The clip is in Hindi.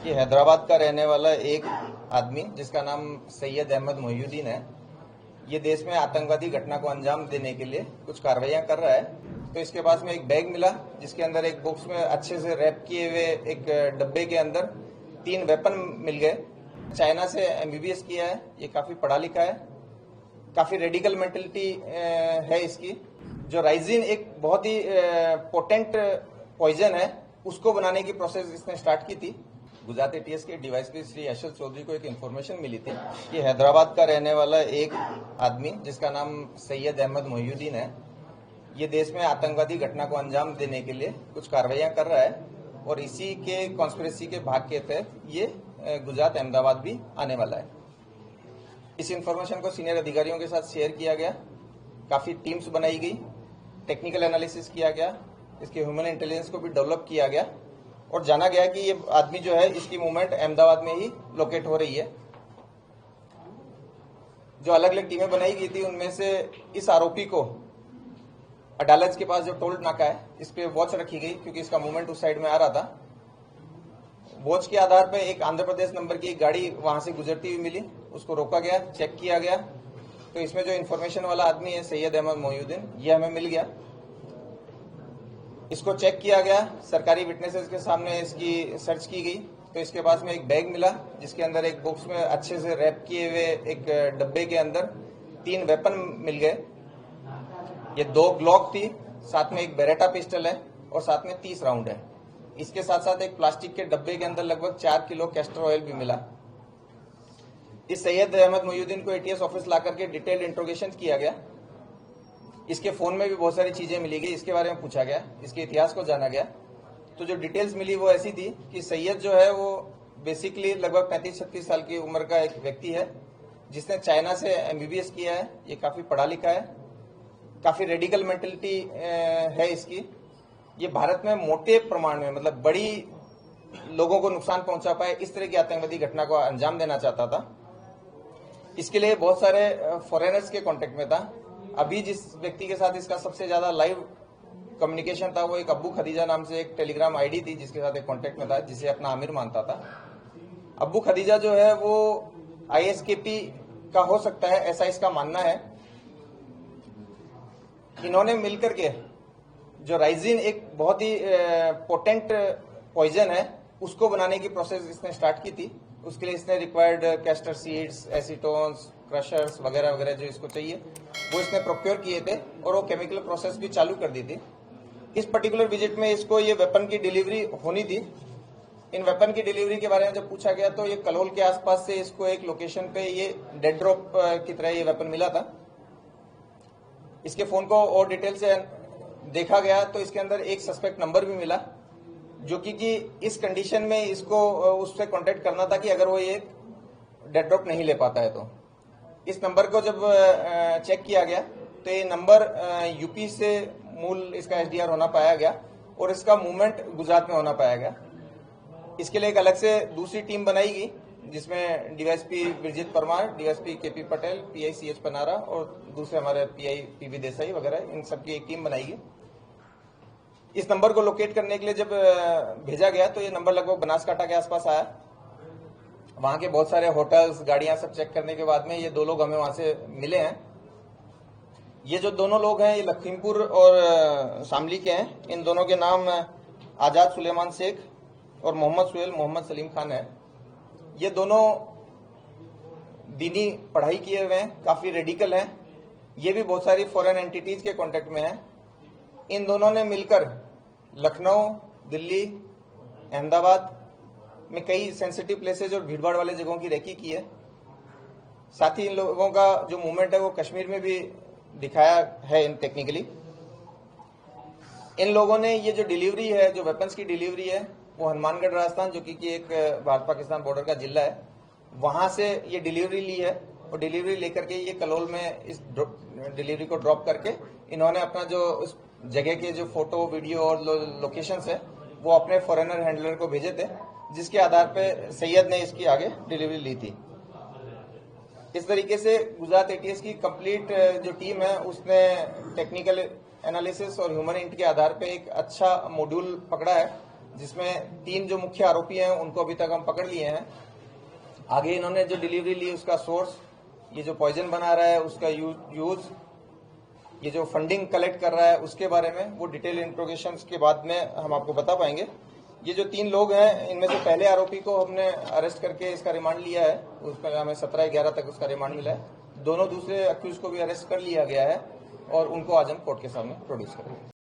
कि हैदराबाद का रहने वाला एक आदमी जिसका नाम सैयद अहमद मोहिउद्दीन है, ये देश में आतंकवादी घटना को अंजाम देने के लिए कुछ कार्रवाइयां कर रहा है। तो इसके पास में एक बैग मिला जिसके अंदर एक बॉक्स में अच्छे से रैप किए हुए एक डब्बे के अंदर 3 वेपन मिल गए। चाइना से एमबीबीएस किया है, ये काफी पढ़ा लिखा है, काफी रेडिकल मेंटेलिटी है इसकी। जो राइजिन एक बहुत ही पोटेंट पॉइजन है, उसको बनाने की प्रोसेस इसने स्टार्ट की थी। गुजरात एटीएस के डीवाईएसपी श्री यशवंत चौधरी को एक इन्फॉर्मेशन मिली थी कि हैदराबाद का रहने वाला एक आदमी जिसका नाम सैयद अहमद मोहिउद्दीन है, ये देश में आतंकवादी घटना को अंजाम देने के लिए कुछ कार्रवाइयां कर रहा है और इसी के कॉन्स्पिरेसी के भाग के तहत ये गुजरात अहमदाबाद भी आने वाला है। इस इन्फॉर्मेशन को सीनियर अधिकारियों के साथ शेयर किया गया, काफी टीम्स बनाई गई, टेक्निकल एनालिसिस किया गया, इसके ह्यूमन इंटेलिजेंस को भी डेवलप किया गया और जाना गया कि ये आदमी जो है इसकी मूवमेंट अहमदाबाद में ही लोकेट हो रही है। जो अलग अलग टीमें बनाई गई थी उनमें से इस आरोपी को अडालज के पास जो टोल नाका है इस पे वॉच रखी गई क्योंकि इसका मूवमेंट उस साइड में आ रहा था। वॉच के आधार पर एक आंध्र प्रदेश नंबर की एक गाड़ी वहां से गुजरती हुई मिली, उसको रोका गया, चेक किया गया तो इसमें जो इन्फॉर्मेशन वाला आदमी है सैयद अहमद मोहिउद्दीन, ये हमें मिल गया। इसको चेक किया गया, सरकारी विटनेसेस के सामने इसकी सर्च की गई तो इसके पास में एक बैग मिला जिसके अंदर एक बॉक्स में अच्छे से रैप किए हुए एक डब्बे के अंदर 3 वेपन मिल गए। ये 2 ग्लॉक थी, साथ में एक बेरेटा पिस्टल है और साथ में 30 राउंड है। इसके साथ साथ एक प्लास्टिक के डब्बे के अंदर लगभग 4 किलो कैस्टर ऑयल भी मिला। इस सैयद अहमद मोहिउद्दीन को एटीएस ऑफिस ला करके डिटेल्ड इंट्रोगेशन किया गया। इसके फोन में भी बहुत सारी चीजें मिली गई, इसके बारे में पूछा गया, इसके इतिहास को जाना गया। तो जो डिटेल्स मिली वो ऐसी थी कि सैयद जो है वो बेसिकली लगभग 35-36 साल की उम्र का एक व्यक्ति है जिसने चाइना से एमबीबीएस किया है, ये काफी पढ़ा लिखा है, काफी रेडिकल मेंटेलिटी है इसकी। ये भारत में मोटे प्रमाण में मतलब बड़ी लोगों को नुकसान पहुंचा पाए इस तरह की आतंकवादी घटना को अंजाम देना चाहता था। इसके लिए बहुत सारे फॉरेनर्स के कांटेक्ट में था। अभी जिस व्यक्ति के साथ इसका सबसे ज्यादा लाइव कम्युनिकेशन था वो एक अब्बू खदीजा नाम से एक टेलीग्राम आईडी थी जिसके साथ एक कांटेक्ट में था, जिसे अपना आमिर मानता था। अब्बू खदीजा जो है वो आईएसकेपी का हो सकता है, ऐसा इसका मानना है। इन्होंने मिलकर के जो राइजिन एक बहुत ही पोटेंट पॉइजन है उसको बनाने की प्रोसेस इसने स्टार्ट की थी। उसके लिए इसने रिक्वायर्ड कैस्टर सीड्स, एसीटोन्स, क्रशर्स वगैरह वगैरह जो इसको चाहिए वो इसने प्रोक्योर किए थे और वो केमिकल प्रोसेस भी चालू कर दी थी। इस पर्टिकुलर विजिट में इसको ये वेपन की डिलीवरी होनी थी। इन वेपन की डिलीवरी के बारे में जब पूछा गया तो ये कलोल के आसपास से इसको एक लोकेशन पे ये डेड ड्रॉप की तरह ये वेपन मिला था। इसके फोन को और डिटेल से देखा गया तो इसके अंदर एक सस्पेक्ट नंबर भी मिला जो कि इस कंडीशन में इसको उससे कांटेक्ट करना था कि अगर वो ये डेड ड्रॉप नहीं ले पाता है तो। इस नंबर को जब चेक किया गया तो ये नंबर यूपी से मूल इसका एसडीआर होना पाया गया और इसका मूवमेंट गुजरात में होना पाया गया। इसके लिए एक अलग से दूसरी टीम बनाई गई जिसमें DYSP Virjit Parmar, DYSP KP Patel, PI CH Panara और दूसरे हमारे पीआई पीवी देसाई वगैरह, इन सबकी एक टीम बनाई गई। इस नंबर को लोकेट करने के लिए जब भेजा गया तो ये नंबर लगभग बनासकांठा के आसपास आया। वहां के बहुत सारे होटल्स, गाड़ियां सब चेक करने के बाद में ये 2 लोग हमें वहां से मिले हैं। ये जो दोनों लोग हैं ये लखीमपुर और शामली के हैं। इन दोनों के नाम आजाद सुलेमान शेख और मोहम्मद सुहेल मोहम्मद सलीम खान है। ये दोनों दीनी पढ़ाई किए हुए हैं, काफी रेडिकल हैं। ये भी बहुत सारी फॉरेन एंटिटीज के कांटेक्ट में हैं। इन दोनों ने मिलकर लखनऊ, दिल्ली, अहमदाबाद में कई सेंसिटिव प्लेसेज और भीड़भाड़ वाले जगहों की रेकी की है। साथ ही इन लोगों का जो मूवमेंट है वो कश्मीर में भी दिखाया है इन टेक्निकली। इन लोगों ने ये जो डिलीवरी है, जो वेपन्स की डिलीवरी है, वो हनुमानगढ़ राजस्थान जो कि एक भारत पाकिस्तान बॉर्डर का जिला है, वहां से ये डिलीवरी ली है और डिलीवरी लेकर के ये कलोल में इस डिलीवरी को ड्रॉप करके इन्होंने अपना जो उस जगह के जो फोटो, वीडियो और लोकेशंस है वो अपने फॉरेनर हैंडलर को भेजे थे, जिसके आधार पे सैयद ने इसकी आगे डिलीवरी ली थी। इस तरीके से गुजरात एटीएस की कंप्लीट जो टीम है उसने टेक्निकल एनालिसिस और ह्यूमन इंट के आधार पे एक अच्छा मॉड्यूल पकड़ा है जिसमें 3 जो मुख्य आरोपी हैं उनको अभी तक हम पकड़ लिए हैं। आगे इन्होंने जो डिलीवरी ली, उसका सोर्स, ये जो पॉइजन बना रहा है उसका यूज, ये जो फंडिंग कलेक्ट कर रहा है उसके बारे में वो डिटेल इंट्रोगेशन के बाद में हम आपको बता पाएंगे। ये जो 3 लोग हैं, इनमें से पहले आरोपी को हमने अरेस्ट करके इसका रिमांड लिया है, उसमें हमें 17/11 तक उसका रिमांड मिला है। दोनों दूसरे अक्यूज को भी अरेस्ट कर लिया गया है और उनको आज हम कोर्ट के सामने प्रोड्यूस करेंगे।